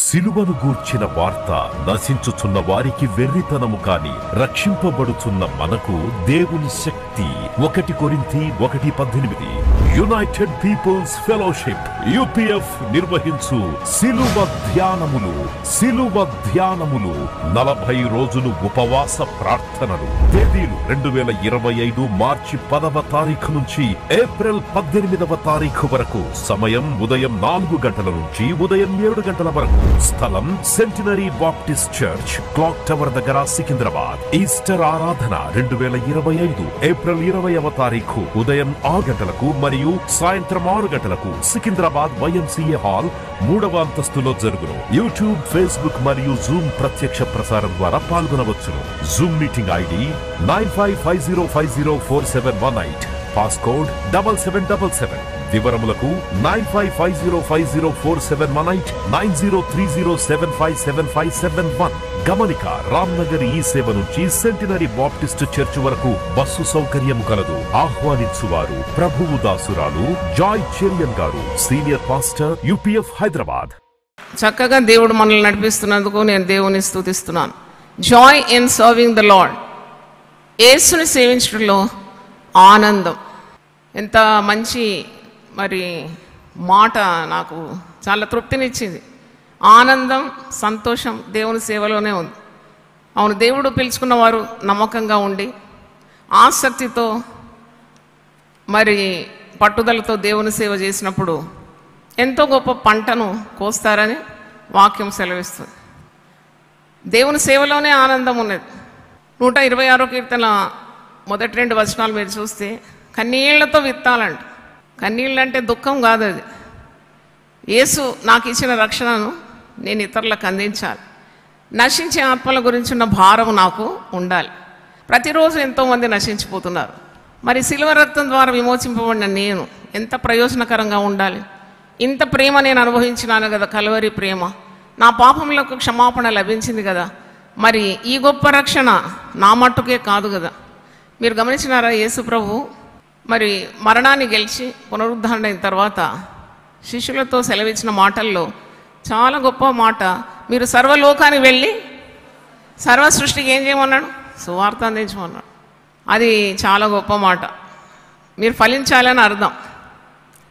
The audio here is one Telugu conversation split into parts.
సిలువను గూర్చిన వార్త నశించుచున్న వారికి వెర్రితనము కాని రక్షింపబడుచున్న మనకు దేవుని శక్తి. 1 కొరింథీ 1:18. యునైటెడ్ పీపుల్స్ ఫెలోషిప్ యూపీఎఫ్ నిర్వహించు సిలువ ధ్యానములు 40 రోజులు ఉపవాస ప్రార్థనలు. తేదీలు 2025 మార్చి 10వ తారీఖు నుంచి ఏప్రిల్ 18వ తారీఖు వరకు. సమయం ఉదయం 4 గంటల నుంచి ఉదయం 7 గంటల వరకు. స్థలం centenary baptist church, clock tower దగ్గర, సికింద్రాబాద్. ఈస్టర్ ఆరాధన 2025 ఏప్రిల్ 20వ తారీఖు ఉదయం 6 గంటలకు మరియు సాయంత్రం 6 గంటలకు సికింద్రాబాద్ YMCA హాల్ 3వ అంతస్తులో జరుగును. యూట్యూబ్, ఫేస్బుక్ మరియు జూమ్ ప్రత్యక్ష ప్రసారం ద్వారా పాల్గొనవచ్చును. Zoom meeting ID 9550504718. పాస్కోడ్ 7777. వివరములకు 9550504718 9030757571. గమనిక, రామ్నగర్ ఈ సేవ నుంచి సెంటినరీ బాప్టిస్ట్ చర్చ్ వరకు బస్సు సౌకర్యం కలదు. ఆహ్వానించువారు ప్రభువు దాసురాలు జాయ్ చెరియన్ గారు, సీనియర్ పాస్టర్, UPF హైదరాబాద్. చక్కగా దేవుడు మనల్ని నడిపిస్తున్నందుకు నేను దేవుని స్తుతిస్తున్నాను. Joy in serving the lord. యేసుని సేవించడంలో ఆనందం. ఎంత మంచి మాట నాకు చాలా తృప్తినిచ్చింది. ఆనందం, సంతోషం దేవుని సేవలోనే ఉంది. అవును, దేవుడు పిలుచుకున్న వారు నమ్మకంగా ఉండి ఆసక్తితో పట్టుదలతో దేవుని సేవ చేసినప్పుడు ఎంతో గొప్ప పంటను కోస్తారని వాక్యం సెలవిస్తుంది. దేవుని సేవలోనే ఆనందం ఉన్నది. 126వ కీర్తన మొదటి 2 వచనాలు మీరు చూస్తే కన్నీళ్లతో విత్తాలంట. కన్నీళ్ళు అంటే దుఃఖం కాదు, అది యేసు నాకు ఇచ్చిన రక్షణను నేను ఇతరులకు అందించాలి. నశించే ఆత్మల గురించి ఉన్న భారం నాకు ఉండాలి. ప్రతిరోజు ఎంతోమంది నశించిపోతున్నారు. మరి శిలువ రక్తం ద్వారా విమోచింపబడిన నేను ఎంత ప్రయోజనకరంగా ఉండాలి. ఇంత ప్రేమ నేను అనుభవించినాను కదా, కల్వరి ప్రేమ. నా పాపములకు క్షమాపణ లభించింది కదా. మరి ఈ గొప్ప రక్షణ నా మట్టుకే కాదు కదా. మీరు గమనించినారా, యేసు ప్రభు మరణాన్ని గెలిచి పునరుద్ధరణ అయిన తర్వాత శిష్యులతో సెలవిచ్చిన మాటల్లో చాలా గొప్ప మాట, మీరు సర్వలోకానికి వెళ్ళి సర్వ సృష్టికి ఏం చేయమన్నాడు? సువార్త అందించమన్నాడు. అది చాలా గొప్ప మాట. మీరు ఫలించాలని అర్థం.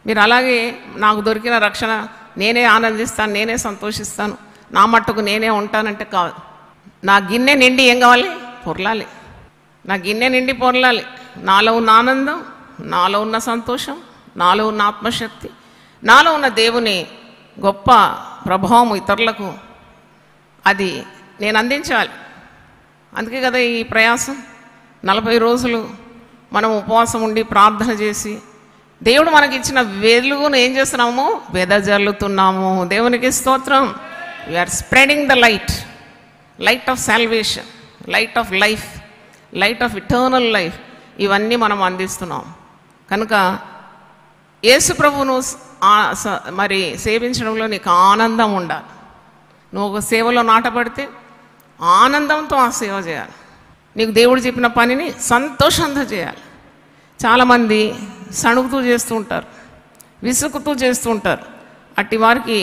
మీరు అలాగే నాకు దొరికిన రక్షణ నేనే ఆనందిస్తాను, నేనే సంతోషిస్తాను, నా మట్టుకు నేనే ఉంటానంటే కాదు. నా గిన్నె నిండి ఏం కావాలి? పొర్లాలి. నా గిన్నె నిండి పొర్లాలి. నాలో ఉన్న ఆనందం, నాలో ఉన్న సంతోషం, నాలో ఉన్న ఆత్మశక్తి, నాలో ఉన్న దేవుని గొప్ప ప్రభావం ఇతరులకు అది నేను అందించాలి. అందుకే కదా ఈ ప్రయాసం. 40 రోజులు మనం ఉపవాసం ఉండి ప్రార్థన చేసి దేవుడు మనకి ఇచ్చిన వెలుగును ఏం చేస్తున్నాము? వెదజల్లుతున్నాము. దేవునికి స్తోత్రం. We are spreading the light, light of salvation, light of life, light of eternal life. ఇవన్నీ మనం అందిస్తున్నాం. కనుక యేసు ప్రభువును సేవించడంలో నీకు ఆనందం ఉండాలి. నువ్వు ఒక సేవలో నాటపడితే ఆనందంతో ఆ సేవ చేయాలి. నీకు దేవుడు చెప్పిన పనిని సంతోషంతో చేయాలి. చాలామంది సణుగుతూ చేస్తూ ఉంటారు, విసుగుతూ చేస్తూ ఉంటారు. అట్టి వారికి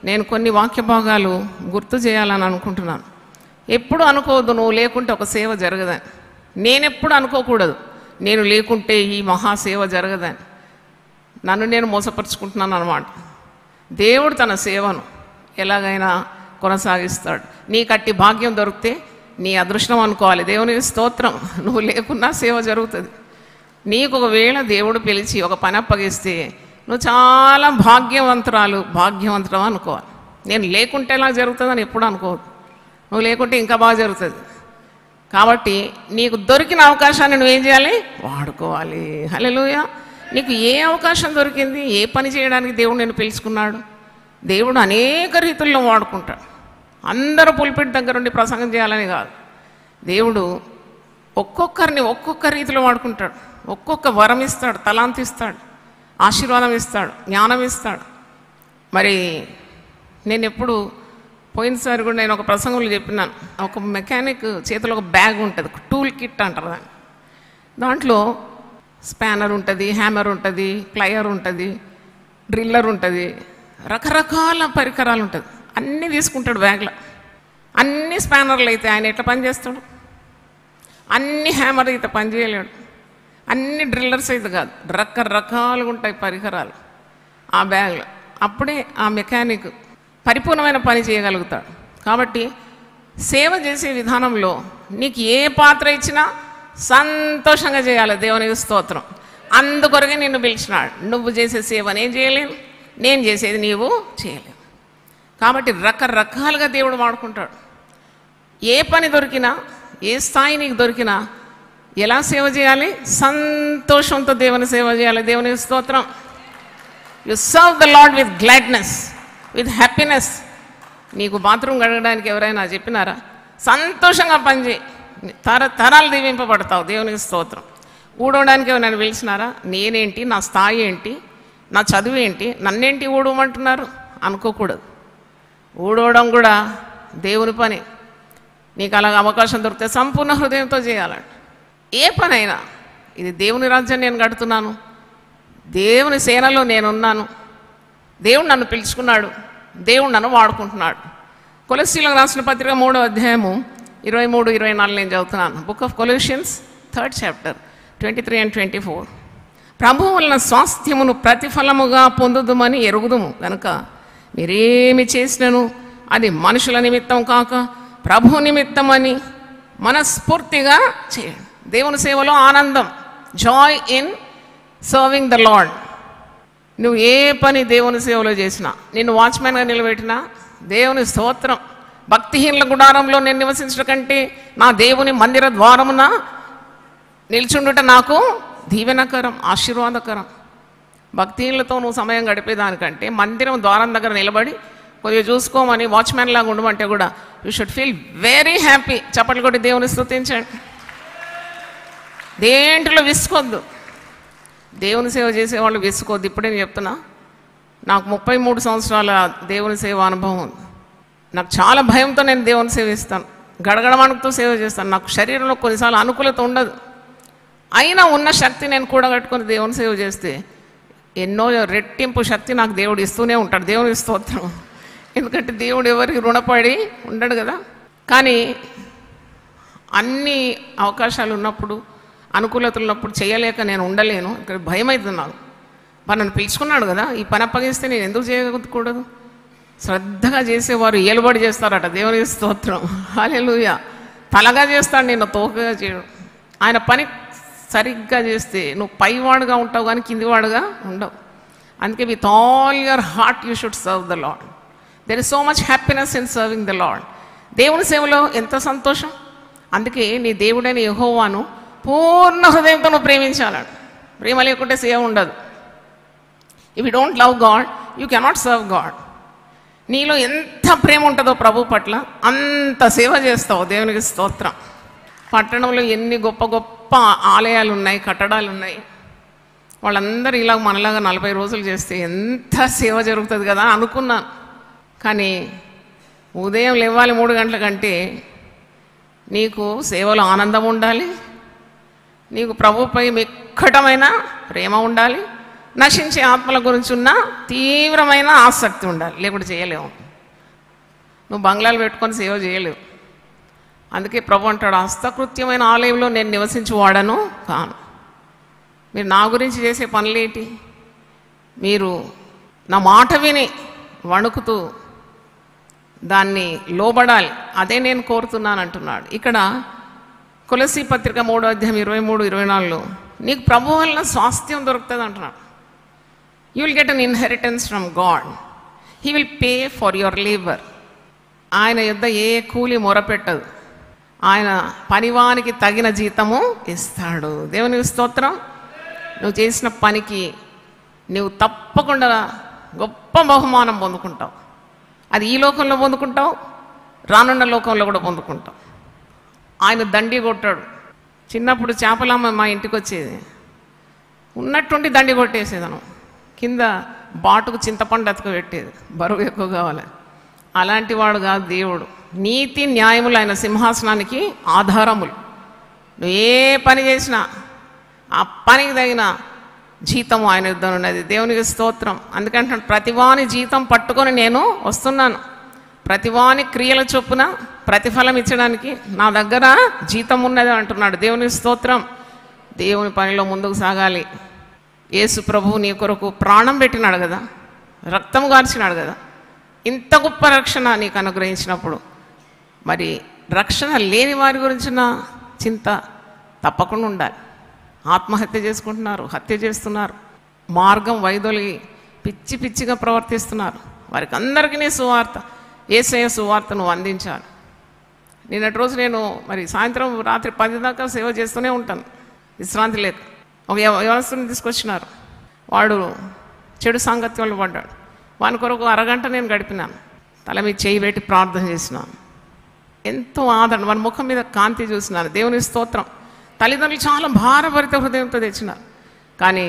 నేను కొన్ని వాక్య భాగాలు గుర్తు చేయాలని అనుకుంటున్నాను. ఎప్పుడు అనుకోవద్దు నువ్వు లేకుంటే ఒక సేవ జరగదని. నేనెప్పుడు అనుకోకూడదు నేను లేకుంటే ఈ మహాసేవ జరగదని. నన్ను నేను మోసపరుచుకుంటున్నాను అన్నమాట. దేవుడు తన సేవను ఎలాగైనా కొనసాగిస్తాడు. నీకు అట్టి భాగ్యం దొరికితే నీ అదృష్టం అనుకోవాలి. దేవునికి స్తోత్రం. నువ్వు లేకున్నా సేవ జరుగుతుంది. నీకు ఒకవేళ దేవుడు పిలిచి ఒక పని అప్పగిస్తే నువ్వు చాలా భాగ్యవంతురం అనుకోవాలి. నేను లేకుంటే ఎలా జరుగుతుందని ఎప్పుడు అనుకోవద్దు. నువ్వు లేకుంటే ఇంకా బాగా జరుగుతుంది. కాబట్టి నీకు దొరికిన అవకాశాన్ని నువ్వేం చేయాలి? వాడుకోవాలి. హల్లెలూయా. నీకు ఏ అవకాశం దొరికింది? ఏ పని చేయడానికి దేవుడు నేను పిలుచుకున్నాడు? దేవుడు అనేక రీతుల్లో వాడుకుంటాడు. అందరూ పుల్పిట్ దగ్గర ఉండి ప్రసంగం చేయాలని కాదు. దేవుడు ఒక్కొక్కరిని ఒక్కొక్క రీతిలో వాడుకుంటాడు. ఒక్కొక్క వరం ఇస్తాడు, తలాంతి ఇస్తాడు, ఆశీర్వాదం ఇస్తాడు, జ్ఞానం ఇస్తాడు. నేను ఎప్పుడు పోయినసారి కూడా నేను ఒక ప్రసంగంలో చెప్పినాను. ఒక మెకానిక్ చేతిలో ఒక బ్యాగ్ ఉంటుంది, టూల్ కిట్ అంటారు దాన్ని. దాంట్లో స్పానర్ ఉంటుంది, హ్యామర్ ఉంటుంది, ప్లయర్ ఉంటుంది, డ్రిల్లర్ ఉంటుంది, రకరకాల పరికరాలు ఉంటుంది. అన్నీ తీసుకుంటాడు బ్యాగ్లో. అన్ని స్పానర్లు అయితే ఆయన ఎట్లా పని చేస్తాడు? అన్ని హ్యామర్ అయితే పని చేయలేడు. అన్ని డ్రిల్లర్స్ అయితే కాదు, రకరకాలుగా ఉంటాయి పరికరాలు ఆ బ్యాగ్లో. అప్పుడే ఆ మెకానిక్ పరిపూర్ణమైన పని చేయగలుగుతాడు. కాబట్టి సేవ చేసే విధానంలో నీకు ఏ పాత్ర ఇచ్చినా సంతోషంగా చేయాలి. దేవునికి స్తోత్రం. అందుకొరకే నిన్ను పిలిచినాడు. నువ్వు చేసే సేవ నేను చేయలేను, నేను చేసేది నీవు చేయలేవు. కాబట్టి రకరకాలుగా దేవుడు వాడుకుంటాడు. ఏ పని దొరికినా, ఏ స్థాయి నీకు దొరికినా ఎలా సేవ చేయాలి? సంతోషంతో దేవుని సేవ చేయాలి. దేవునికి స్తోత్రం. You serve the lord with gladness, with happiness. నీకు బాత్రూమ్ కడగడానికి ఎవరైనా చెప్పినారా? సంతోషంగా పనిచేయి, తరాలు దీవింపబడతావు. దేవునికి స్తోత్రం. ఊడవడానికి ఎవరైనా పిలిచినారా? నేనేంటి, నా స్థాయి ఏంటి, నా చదువు ఏంటి, నన్నేంటి ఊడవమంటున్నారు అనుకోకూడదు. ఊడవడం కూడా దేవుని పని. నీకు అలాగ అవకాశం దొరికితే సంపూర్ణ హృదయంతో చేయాలండి. ఏ పనైనా ఇది దేవుని రాజ్యం, నేను కడుతున్నాను, దేవుని సేనలో నేనున్నాను, దేవుడు నన్ను పిలుచుకున్నాడు, దేవుడు నన్ను వాడుకుంటున్నాడు. కొలస్సీలకు రాసిన పత్రిక 3వ అధ్యాయము 23-24 నేను చదువుతున్నాను. Book of Colossians 3rd chapter 23 and 24. ప్రభువు వలన స్వాస్థ్యమును ప్రతిఫలముగా పొందుదుమని ఎరుగుదుము కనుక మీరేమి చేసినను అది మనుషుల నిమిత్తం కాక ప్రభు నిమిత్తం అని మనస్ఫూర్తిగా చేయండి. దేవుని సేవలో ఆనందం, Joy in serving the lord. నువ్వు ఏ పని దేవుని సేవలో చేసినా, నిన్ను వాచ్మెన్గా నిలబెట్టినా దేవుని స్తోత్రం. భక్తిహీనుల గుడారంలో నేను నివసించడం కంటే నా దేవుని మందిర ద్వారమున నిల్చుండుట నాకు దీవెనకరం, ఆశీర్వాదకరం. భక్తిహీనులతో నువ్వు సమయం గడిపేదానికంటే మందిరం ద్వారం దగ్గర నిలబడి కొద్దిగా చూసుకోమని వాచ్మెన్ లాగా ఉండమంటే కూడా you should feel very happy. చప్పట్లు కొట్టి దేవుని స్తుతించండి. దేంట్లో విసుకోవద్దు. దేవుని సేవ చేసేవాళ్ళు విసుకోవద్దు. ఇప్పుడే నేను చెప్తున్నా, నాకు 33 సంవత్సరాల దేవుని సేవ అనుభవం ఉంది. నాకు చాలా భయంతో నేను దేవుని సేవిస్తాను, గడగడమణుకుతో సేవ చేస్తాను. నాకు శరీరంలో కొన్నిసార్లు అనుకూలత ఉండదు, అయినా ఉన్న శక్తి నేను కూడగట్టుకొని దేవుని సేవ చేస్తే ఎన్నో రెట్టింపు శక్తి నాకు దేవుడు ఇస్తూనే ఉంటాడు. దేవుని స్తోత్రం. ఎందుకంటే దేవుడు ఎవరికి రుణపడి ఉండడు కదా. కానీ అన్ని అవకాశాలు ఉన్నప్పుడు, అనుకూలతలు ఉన్నప్పుడు చేయలేక నేను ఉండలేను. ఇక్కడ భయం అవుతుంది నాకు. నన్ను పిలుచుకున్నాడు కదా, ఈ పని అప్పగిస్తే నేను ఎందుకు చేయకూడదు? శ్రద్ధగా చేసేవారు ఏలుబడి చేస్తారట. దేవునికి స్తోత్రం. హల్లెలూయా. తలగా చేస్తాడు, నేను తోకగా చేయడు. ఆయన పని సరిగ్గా చేస్తే నువ్వు పైవాడుగా ఉంటావు కానీ కిందివాడుగా ఉండవు. అందుకే with all your heart you should serve the lord. There is so much happiness in serving the lord. దేవుని సేవలో ఎంత సంతోషం. అందుకే నీ దేవుడైన యెహోవాను పూర్ణ హృదయంతో నువ్వు ప్రేమించాలంట. ప్రేమ లేకుంటే సేవ ఉండదు. If you don't love God you cannot serve God. నీలో ఎంత ప్రేమ ఉంటుందో ప్రభు పట్ల అంత సేవ చేస్తావు. దేవునికి స్తోత్రం. పట్టణంలో ఎన్ని గొప్ప గొప్ప ఆలయాలు ఉన్నాయి, కట్టడాలు ఉన్నాయి. వాళ్ళందరూ ఇలా మనలాగా 40 రోజులు చేస్తే ఎంత సేవ జరుగుతుంది కదా అనుకున్నాను. కానీ ఉదయం లేవాలి 3 గంటల కంటే నీకు సేవలో ఆనందం ఉండాలి, నీకు ప్రభుపై మిక్కటమైన ప్రేమ ఉండాలి, నశించే ఆత్మల గురించి ఉన్న తీవ్రమైన ఆసక్తి ఉండాలి. లేకుంటే చేయలేవు. నువ్వు బంగ్లాలు పెట్టుకొని సేవ చేయలేవు. అందుకే ప్రభు అంటాడు, హస్తకృత్యమైన ఆలయంలో నేను నివసించువాడను కాను. మీరు నా గురించి చేసే పనులేంటి? మీరు నా మాట విని వణుకుతూ దాన్ని లోబడాలి. అదే నేను కోరుతున్నాను అంటున్నాడు. ఇక్కడ కొలస్సీ పత్రిక 3వ అధ్యాయం 23-24లో నీకు ప్రభు వలన స్వాస్థ్యం దొరుకుతుంది అంటున్నాడు. You will get an inheritance from God. He will pay for your labour. ఆయన యుద్ధ ఏ కూలి మొరపెట్టదు. ఆయన పనివానికి తగిన జీతము ఇస్తాడు. దేవునికి స్తోత్రం. నువ్వు చేసిన పనికి నువ్వు తప్పకుండా గొప్ప బహుమానం పొందుకుంటావు. అది ఈ లోకంలో పొందుకుంటావు, రానున్న లోకంలో కూడా పొందుకుంటావు. ఆయన దండి కొట్టాడు. చిన్నప్పుడు చేపలమ్మ మా ఇంటికి వచ్చేది, ఉన్నట్టుండి దండి కొట్టేసేదను. కింద బాటుకు చింతపండు అతుకు పెట్టేది, బరువు ఎక్కువ కావాలి. అలాంటి వాడు కాదు దేవుడు. నీతి న్యాయములు ఆయన సింహాసనానికి ఆధారములు. నువ్వు ఏ పని చేసినా ఆ పనికి తగిన జీతము ఆయన యుద్ధం ఉన్నది. దేవునికి స్తోత్రం. అందుకంటే ప్రతివాని జీతం పట్టుకొని నేను వస్తున్నాను. ప్రతివాని క్రియల చొప్పున ప్రతిఫలం ఇచ్చడానికి నా దగ్గర జీతం ఉన్నది అంటున్నాడు. దేవుని స్తోత్రం. దేవుని పనిలో ముందుకు సాగాలి. యేసు ప్రభువు నీ కొరకు ప్రాణం పెట్టినాడు కదా, రక్తం గార్చినాడు కదా. ఇంత గొప్ప రక్షణ నీకు అనుగ్రహించినప్పుడు మరి రక్షణ లేని వారి గురించిన చింత తప్పకుండా ఉండాలి. ఆత్మహత్య చేసుకుంటున్నారు, హత్య చేస్తున్నారు, మార్గం వైదొలిగి పిచ్చి పిచ్చిగా ప్రవర్తిస్తున్నారు. వారికి అందరికీ సువార్త, యేసయ్య సువార్త నువ్వు అందించాలి. నిన్నటి రోజు నేను మరి సాయంత్రం రాత్రి 10 దాకా సేవ చేస్తూనే ఉంటాను, విశ్రాంతి లేక. ఒక వ్యవస్థను తీసుకొచ్చినారు, వాడు చెడు సాంగత్యంలో పడ్డాడు. వాని కొరకు అరగంట నేను గడిపినాను, తల మీద చేయి పెట్టి ప్రార్థన చేసినాను. ఎంతో ఆదరణ, వాని ముఖం మీద కాంతి చూసినాను. దేవుని స్తోత్రం. తల్లిదండ్రులు చాలా భారభరిత హృదయంతో తెచ్చినారు. కానీ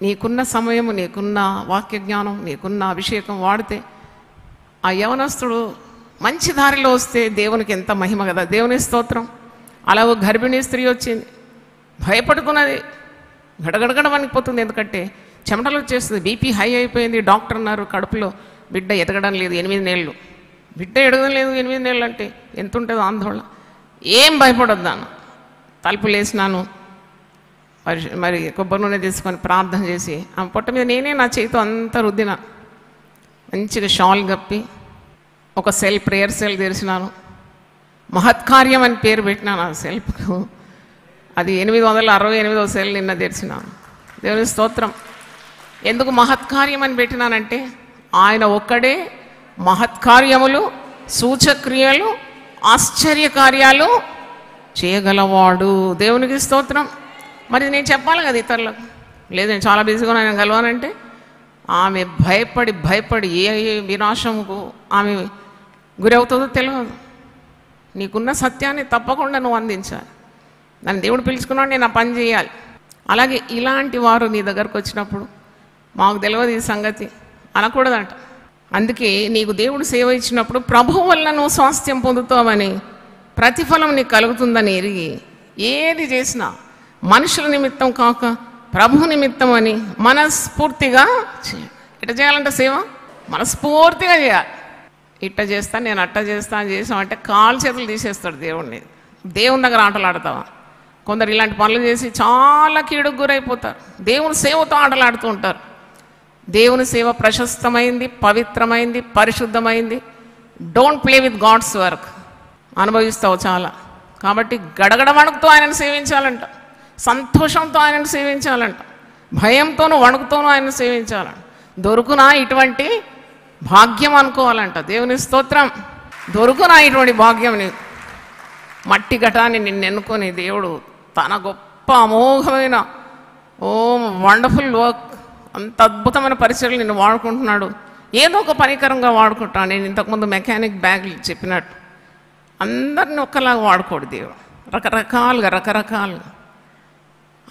నీకున్న సమయము, నీకున్న వాక్య జ్ఞానం, నీకున్న అభిషేకం వాడితే ఆ యవనస్తుడు మంచి దారిలో వస్తే దేవునికి ఎంత మహిమ కదా. దేవుని స్తోత్రం. అలాగో గర్భిణీ స్త్రీ వచ్చింది, భయపడుకున్నది, గడగడగడ వణికిపోతుంది. ఎందుకంటే చెమటలు వచ్చేస్తుంది, బీపీ హై అయిపోయింది. డాక్టర్ అన్నారు కడుపులో బిడ్డ ఎదగడం లేదు, 8 నెలలు బిడ్డ ఎదగడం లేదు. 8 నెలలు అంటే ఎంత ఉంటుందో ఆందోళన. ఏం భయపడొద్దాను. తలుపులు వేసినాను, మరి కొబ్బరి నూనె తీసుకొని ప్రార్థన చేసి ఆమె పొట్ట మీద నేనే నా చేతితో అంతా రుద్దిన, మంచిగా షాల్ కప్పి ఒక సెల్, ప్రేయర్ సెల్ తెరిచినాను. మహత్కార్యం అని పేరు పెట్టినాను ఆ సెల్కు. అది 868వ సెల్ నిన్న తెరిచినాను. దేవుని స్తోత్రం. ఎందుకు మహత్కార్యం అని పెట్టినానంటే ఆయన ఒక్కడే మహత్కార్యములు, సూచక్రియలు, ఆశ్చర్యకార్యాలు చేయగలవాడు. దేవునికి స్తోత్రం. మరి నేను చెప్పాలి కదా ఇతరులకు. లేదు నేను చాలా బిజీగా ఆయన కలవానంటే ఆమె భయపడి ఏ వినాశముకు ఆమె గురవుతుందో తెలియదు. నీకున్న సత్యాన్ని తప్పకుండా నువ్వు అందించాలి. నన్ను దేవుడు పిలుచుకున్నాడు, నేను ఆ పని చేయాలి. అలాగే ఇలాంటి వారు నీ దగ్గరకు వచ్చినప్పుడు మాకు తెలియదు ఈ సంగతి అనకూడదంట. అందుకే నీకు దేవుడు సేవ ఇచ్చినప్పుడు ప్రభువు వల్ల నువ్వు స్వాస్థ్యం పొందుతావని, ప్రతిఫలం నీకు కలుగుతుందని ఎరిగి ఏది చేసినా మనుషుల నిమిత్తం కాక ప్రభు నిమిత్తం అని మనస్ఫూర్తిగా చేయాలి. ఇట్లా చేయాలంటే సేవ మనస్ఫూర్తిగా చేయాలి. ఇట్ట చేస్తా, నేను అట్ట చేస్తా అని చేసామంటే కాలు చేతులు తీసేస్తాడు దేవుడిని. దేవుని దగ్గర ఆటలాడతావా? కొందరు ఇలాంటి పనులు చేసి చాలా కీడుకు గురైపోతారు. దేవుని సేవతో ఆటలాడుతూ ఉంటారు. దేవుని సేవ ప్రశస్తమైంది, పవిత్రమైంది, పరిశుద్ధమైంది. Don't play with God's work. అనుభవిస్తావు చాలా. కాబట్టి గడగడ వణుకుతూ ఆయనను సేవించాలంట, సంతోషంతో ఆయనను సేవించాలంట, భయంతోనూ వణుకుతోనూ ఆయనను సేవించాలంట. దొరుకునా ఇటువంటి భాగ్యం అనుకోవాలంట. దేవుని స్తోత్రం. దొరుకునా ఇటువంటి భాగ్యం నీకు. మట్టి ఘటాన్ని నిన్ను ఎన్నుకొని దేవుడు తన గొప్ప అమోఘమైన వండర్ఫుల్ వర్క్, అంత అద్భుతమైన పరిచయలు నిన్ను వాడుకుంటున్నాడు. ఏదో ఒక పరికరంగా వాడుకుంటాను. నేను ఇంతకుముందు మెకానిక్ బ్యాగులు చెప్పినట్టు అందరిని ఒక్కలాగా వాడుకోడు దేవుడు. రకరకాలుగా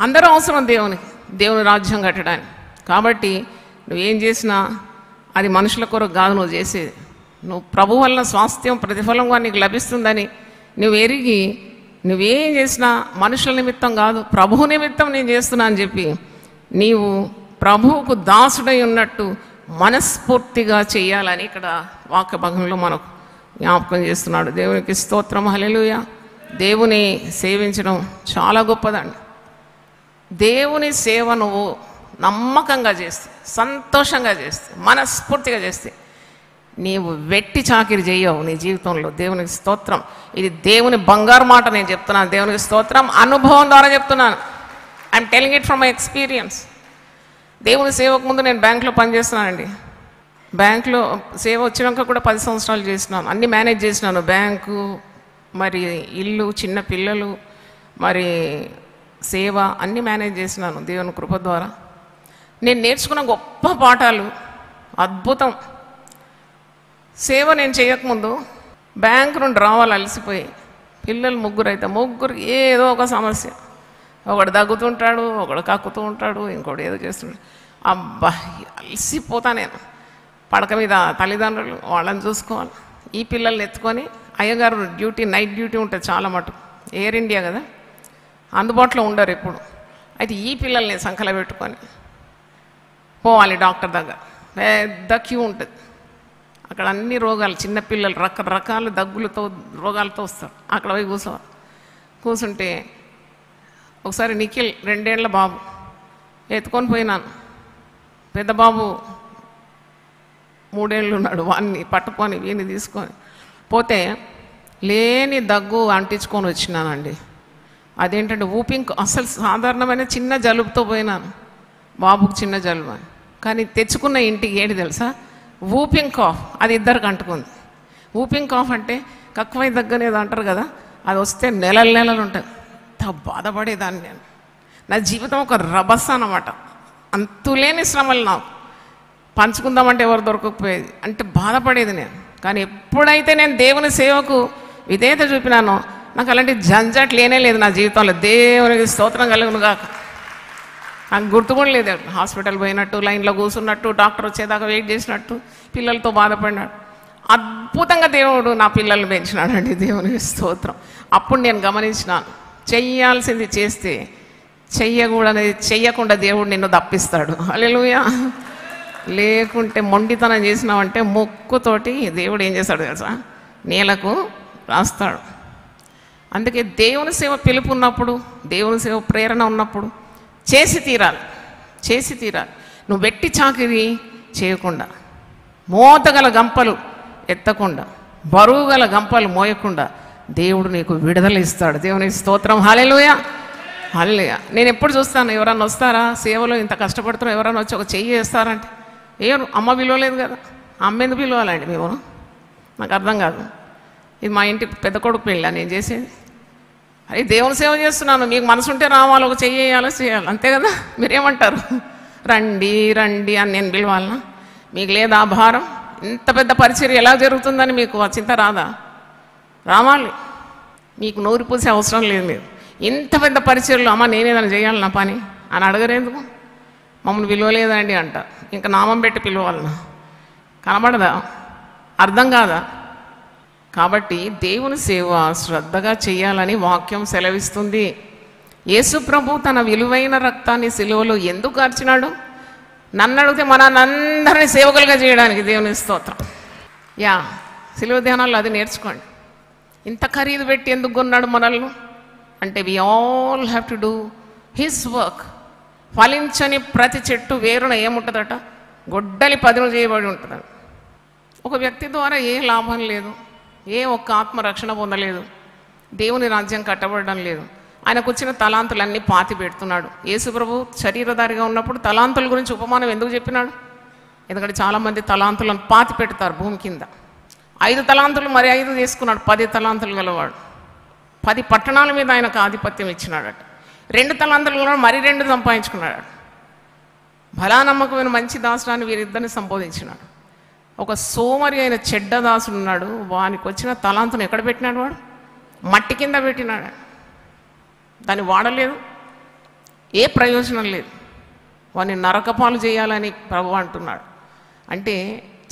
అందరూ అవసరం దేవునికి, దేవుని రాజ్యం కట్టడానికి. కాబట్టి నువ్వేం చేసినా అది మనుషుల కొరకు కాదు నువ్వు చేసేది. నువ్వు ప్రభు వలన స్వాస్థ్యం ప్రతిఫలంగా నీకు లభిస్తుందని నువ్వు ఎరిగి నువ్వేం చేసినా మనుషుల నిమిత్తం కాదు, ప్రభు నిమిత్తం నేను చేస్తున్నా అని చెప్పి నీవు ప్రభువుకు దాసుడై ఉన్నట్టు మనస్ఫూర్తిగా చేయాలని ఇక్కడ వాక్య భాగంలో మనకు జ్ఞాపకం చేస్తున్నాడు. దేవునికి స్తోత్రం. హల్లెలూయా. దేవుని సేవించడం చాలా గొప్పదండి. దేవుని సేవ నువ్వు నమ్మకంగా చేస్తే, సంతోషంగా చేస్తే, మనస్ఫూర్తిగా చేస్తే నీవు వెట్టి చాకిరి చేయవు నీ జీవితంలో. దేవునికి స్తోత్రం. ఇది దేవుని బంగారు మాట నేను చెప్తున్నాను. దేవునికి స్తోత్రం. అనుభవం ద్వారా చెప్తున్నాను. I'm telling it from my experience. దేవుని సేవకు ముందు నేను బ్యాంకులో పనిచేస్తున్నానండి. బ్యాంకులో సేవ వచ్చినాక కూడా 10 సంవత్సరాలు చేసినాను. అన్నీ మేనేజ్ చేసినాను. బ్యాంకు, మరి ఇల్లు, చిన్న పిల్లలు, మరి సేవ అన్నీ మేనేజ్ చేసినాను దేవుని కృప ద్వారా. నేను నేర్చుకున్న గొప్ప పాఠాలు అద్భుతం. సేవ నేను చేయకముందు బ్యాంకు నుండి రావాలి అలసిపోయి, పిల్లలు 3 అయితే 3 ఏదో ఒక సమస్య. ఒకడు దగ్గుతుంటాడు, ఒకడు కక్కుతూ ఉంటాడు, ఇంకోటి ఏదో చేస్తుంటాడు. అబ్బా అలసిపోతా నేను. పడక మీద తల్లిదండ్రులు వాళ్ళని చూసుకోవాలి, ఈ పిల్లల్ని ఎత్తుకొని. అయ్యగారు డ్యూటీ, నైట్ డ్యూటీ ఉంటుంది చాలా మటుకు, ఎయిర్ ఇండియా కదా, అందుబాటులో ఉండరు ఎప్పుడు. అయితే ఈ పిల్లల్ని సంకల పెట్టుకొని పోవాలి డాక్టర్ దగ్గర. పెద్ద క్యూ ఉంటుంది. అక్కడ అన్ని రోగాలు, చిన్నపిల్లలు రకరకాల దగ్గులతో రోగాలతో వస్తారు. అక్కడ పోయి కూర్చుంటే ఒకసారి నిఖిల్ 2 ఏళ్ల బాబు ఎత్తుకొని పోయినాను. పెద్ద బాబు 3 ఏళ్ళు ఉన్నాడు. వాడిని పట్టుకొని వీని తీసుకొని పోతే లేని దగ్గు అంటించుకొని వచ్చినానండి. అదేంటంటే ఊపింగ్, అసలు సాధారణమైన చిన్న జలుబుతో పోయినాను, బాబుకు చిన్న జలుబు అని. కానీ తెచ్చుకున్న ఇంటికి ఏంటి తెలుసా, ఊపింగ్ కాఫ్. అది ఇద్దరికి అంటుకుంది. ఊపింగ్ కాఫ్ అంటే కక్కువై దగ్గనేది అంటారు కదా, అది వస్తే నెలలు ఉంటుంది. అంత బాధపడేదాన్ని నేను. నా జీవితం ఒక రభస అన్నమాట. అంతులేని శ్రమలు నాకు. పంచుకుందామంటే ఎవరు దొరకకపోయేది, అంటే బాధపడేది నేను. కానీ ఎప్పుడైతే నేను దేవుని సేవకు విధేయత చూపినానో నాకు అలాంటి జంజట్ లేనే లేదు నా జీవితంలో. దేవునికి స్తోత్రం కలుగును గాక. నాకు గుర్తు కూడా లేదు హాస్పిటల్ పోయినట్టు, లైన్లో కూర్చున్నట్టు, డాక్టర్ వచ్చేదాకా వెయిట్ చేసినట్టు, పిల్లలతో బాధపడినాడు. అద్భుతంగా దేవుడు నా పిల్లల్ని పెంచినాడండి. దేవునికి స్తోత్రం. అప్పుడు నేను గమనించినాను, చెయ్యాల్సింది చేస్తే చెయ్యకుండా దేవుడు నిన్ను తప్పిస్తాడు. హల్లెలూయా. లేకుంటే మొండితనం చేసినావంటే మొక్కుతోటి దేవుడు ఏం చేస్తాడు తెలుసా, నేలకు రాస్తాడు. అందుకే దేవుని సేవ పిలుపు ఉన్నప్పుడు, దేవుని సేవ ప్రేరణ ఉన్నప్పుడు చేసి తీరాలి. నువ్వు వెట్టి చాకిరి చేయకుండా, మోతగల గంపలు ఎత్తకుండా, బరువు గల గంపలు మోయకుండా దేవుడు నీకు విడుదల ఇస్తాడు. దేవునికి స్తోత్రం. హల్లెలూయా. నేను ఎప్పుడు చూస్తాను, ఎవరన్నా వస్తారా సేవలో, ఇంత కష్టపడుతున్నా ఎవరన్నా వచ్చి ఒక చెయ్యి వేస్తారంటే ఏం అమ్మ పిలవలేదు కదా, అమ్మ ఎందుకు పిలవాలండి మేము? నాకు అర్థం కాదు. ఇది మా ఇంటి పెద్ద కొడుకు పెళ్ళి నేను చేసేది. అరే దేవుని సేవ చేస్తున్నాను, మీకు మనసు ఉంటే రావాలి, ఒక చెయ్యి వేయాలో చేయాలి, అంతే కదా. మీరేమంటారు? రండి అని నేను పిలవాలనా? మీకు లేదా భారం? ఇంత పెద్ద పరిచర్య ఎలా జరుగుతుందని మీకు ఆ చింత రాదా? రావాలి. మీకు నోరు పూసే అవసరం లేదు. మీరు ఇంత పెద్ద పరిచర్యలు అమ్మ నేనేదైనా చేయాలి నా పని అని అడగరేందుకు? మమ్మల్ని పిలవలేదండి అంట, ఇంకా నామం పెట్టి పిలవాలన్నా? కనబడదా? అర్థం కాదా? కాబట్టి దేవుని సేవ శ్రద్ధగా చేయాలని వాక్యం సెలవిస్తుంది. యేసు ప్రభు తన విలువైన రక్తాన్ని సిలువలో ఎందుకు కార్చినాడు? నన్ను అడిగితే మనందరినీ సేవకులుగా చేయడానికి. దేవుని స్తోత్రం. సిలువ ధ్యానాల్లో అది నేర్చుకోండి. ఇంత ఖరీదు పెట్టి ఎందుకు కొన్నాడు మనల్ని అంటే, we all have to do his work. ఫలించని ప్రతి చెట్టు వేరున ఏముంటుందట, గొడ్డలి పదును చేయబడి ఉంటుందట. ఒక వ్యక్తి ద్వారా ఏ లాభం లేదు, ఏ ఒక్క ఆత్మ రక్షణ పొందలేదు, దేవుని రాజ్యం కట్టబడడం లేదు. ఆయనకు వచ్చిన తలాంతులన్నీ పాతి పెడుతున్నాడు. యేసు ప్రభు శరీరధారిగా ఉన్నప్పుడు తలాంతుల గురించి ఉపమానం ఎందుకు చెప్పినాడు? ఎందుకంటే చాలామంది తలాంతులను పాతి పెడతారు భూమి కింద. 5 తలాంతులు మరి 5 తీసుకున్నాడు, 10 తలాంతులు గలవాడు. 10 పట్టణాల మీద ఆయనకు ఆధిపత్యం ఇచ్చినాడట. 2 తలాంతులు గలవాడు మరి 2 సంపాదించుకున్నాడు. బలా నమ్మకమైన మంచి దాసుడాన్ని వీరిద్దరిని సంబోధించినాడు. ఒక సోమరి అయిన చెడ్డ దాసుడు ఉన్నాడు, వానికి వచ్చిన తలాంతును ఎక్కడ పెట్టినాడు? వాడు మట్టి కింద పెట్టినాడు. దాన్ని వాడలేదు, ఏ ప్రయోజనం లేదు. వాడిని నరకపాలు చేయాలని ప్రభు అంటున్నాడు. అంటే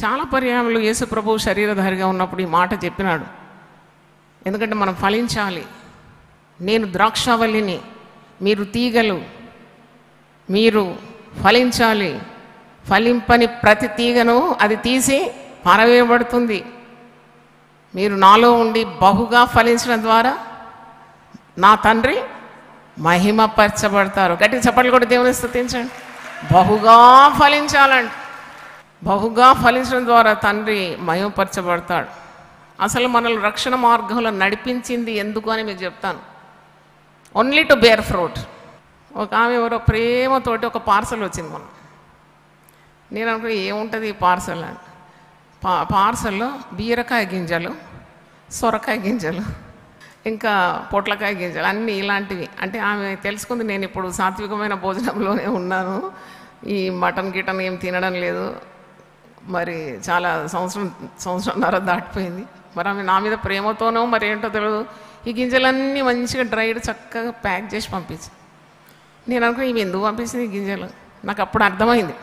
చాలా పర్యాయములు యేసు ప్రభు శరీరధారిగా ఉన్నప్పుడు ఈ మాట చెప్పినాడు. ఎందుకంటే మనం ఫలించాలి. నేను ద్రాక్షావల్లిని, మీరు తీగలు, మీరు ఫలించాలి. ఫలింపని ప్రతి తీగను అది తీసి పారవేయబడుతుంది. మీరు నాలో ఉండి బహుగా ఫలించడం ద్వారా నా తండ్రి మహిమపరచబడతారు. గట్టి చప్పట్లు కూడా దేవుని స్తుతించండి. బహుగా ఫలించాలండి. బహుగా ఫలించడం ద్వారా తండ్రి మహిమపరచబడతాడు. అసలు మనల్ని రక్షణ మార్గంలో నడిపించింది ఎందుకు అని మీకు చెప్తాను. Only to bear fruit. ఒక ఆమె ఎవరో ప్రేమతోటి ఒక పార్సల్ వచ్చింది మొన్న. నేను అనుకున్నా ఏముంటుంది ఈ పార్సల్ అని. పార్సల్లో బీరకాయ గింజలు, సొరకాయ గింజలు, ఇంకా పొట్లకాయ గింజలు అన్నీ ఇలాంటివి. అంటే ఆమె తెలుసుకుంది నేను ఇప్పుడు సాత్వికమైన భోజనంలోనే ఉన్నాను, ఈ మటన్ గిటన్ ఏం తినడం లేదు. మరి చాలా సంవత్సరంన్నర దాటిపోయింది. మరి ఆమె నా మీద ప్రేమతోనో మరి ఏంటో తెలియదు, ఈ గింజలన్నీ మంచిగా డ్రైడ్ చక్కగా ప్యాక్ చేసి పంపించి. నేను అనుకున్నా ఇవి ఎందుకు పంపించింది ఈ గింజలు? నాకు అప్పుడు అర్థమైంది.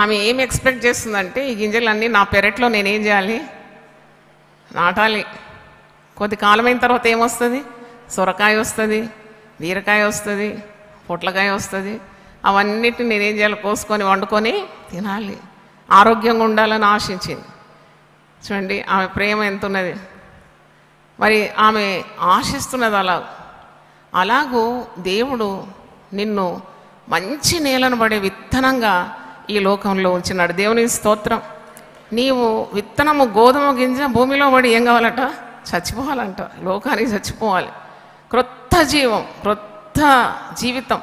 ఆమె ఏం ఎక్స్పెక్ట్ చేస్తుందంటే, ఈ గింజలన్నీ నా పెరట్లో నేనేం చేయాలి, నాటాలి. కొద్ది కాలమైన తర్వాత ఏమొస్తుంది? సొరకాయ వస్తుంది, బీరకాయ వస్తుంది, పొట్లకాయ వస్తుంది. అవన్నిటిని నేనేం చేయాలి? కోసుకొని వండుకొని తినాలి. ఆరోగ్యంగా ఉండాలని ఆశించింది. చూడండి ఆమె ప్రేమ ఎంత ఉన్నది. మరి ఆమె ఆశిస్తున్నది అలాగూ దేవుడు నిన్ను మంచి నేలను పడే విత్తనంగా ఈ లోకంలో ఉంచినాడు. దేవునికి స్తోత్రం. నీవు విత్తనము గోధుమ గింజ భూమిలో పడి ఏం కావాలట? చచ్చిపోవాలంట. లోకానికి చచ్చిపోవాలి. క్రొత్త జీవం, క్రొత్త జీవితం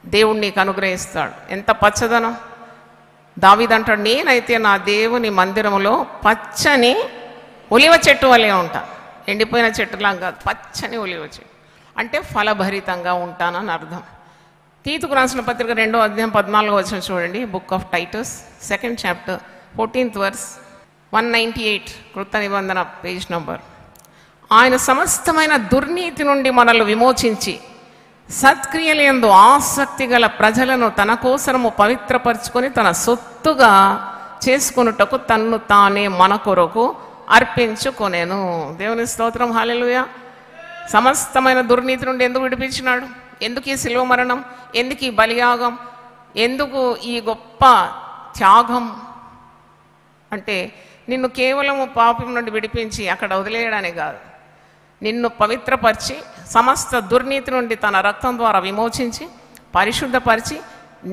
దేవుడు నీకు అనుగ్రహిస్తాడు. ఎంత పచ్చదనం! దావీదంటాడు, నేనైతే నా దేవుని మందిరములో పచ్చని ఒలివ చెట్టు వలె ఉంటా. ఎండిపోయిన చెట్టులా కాదు, పచ్చని ఒలివ చెట్టు అంటే ఫలభరితంగా ఉంటానని అర్థం. తీతుకు రాసిన పత్రిక 2వ అధ్యాయం 14వ వచనం చూడండి. Book of Titus 2nd chapter 14th verse 198 కృత నిబంధన పేజ్ నంబర్. ఆయన సమస్తమైన దుర్నీతి నుండి మనల్ని విమోచించి సత్క్రియలందు ఆసక్తి గల ప్రజలను తన కోసము పవిత్రపరచుకొని తన సొత్తుగా చేసుకొనుటకు తన్ను తానే మన కొరకు అర్పించుకొనేను. దేవుని స్తోత్రం. హల్లెలూయా. సమస్తమైన దుర్నీతి నుండి ఎందుకు విడిపించినాడు? ఎందుకు ఈ శిలువ మరణం? ఎందుకు ఈ బలియాగం? ఎందుకు ఈ గొప్ప త్యాగం? అంటే నిన్ను కేవలం పాపం నుండి విడిపించి అక్కడ వదిలేయడానికి కాదు, నిన్ను పవిత్రపరిచి సమస్త దుర్నీతి నుండి తన రక్తం ద్వారా విమోచించి పరిశుద్ధపరిచి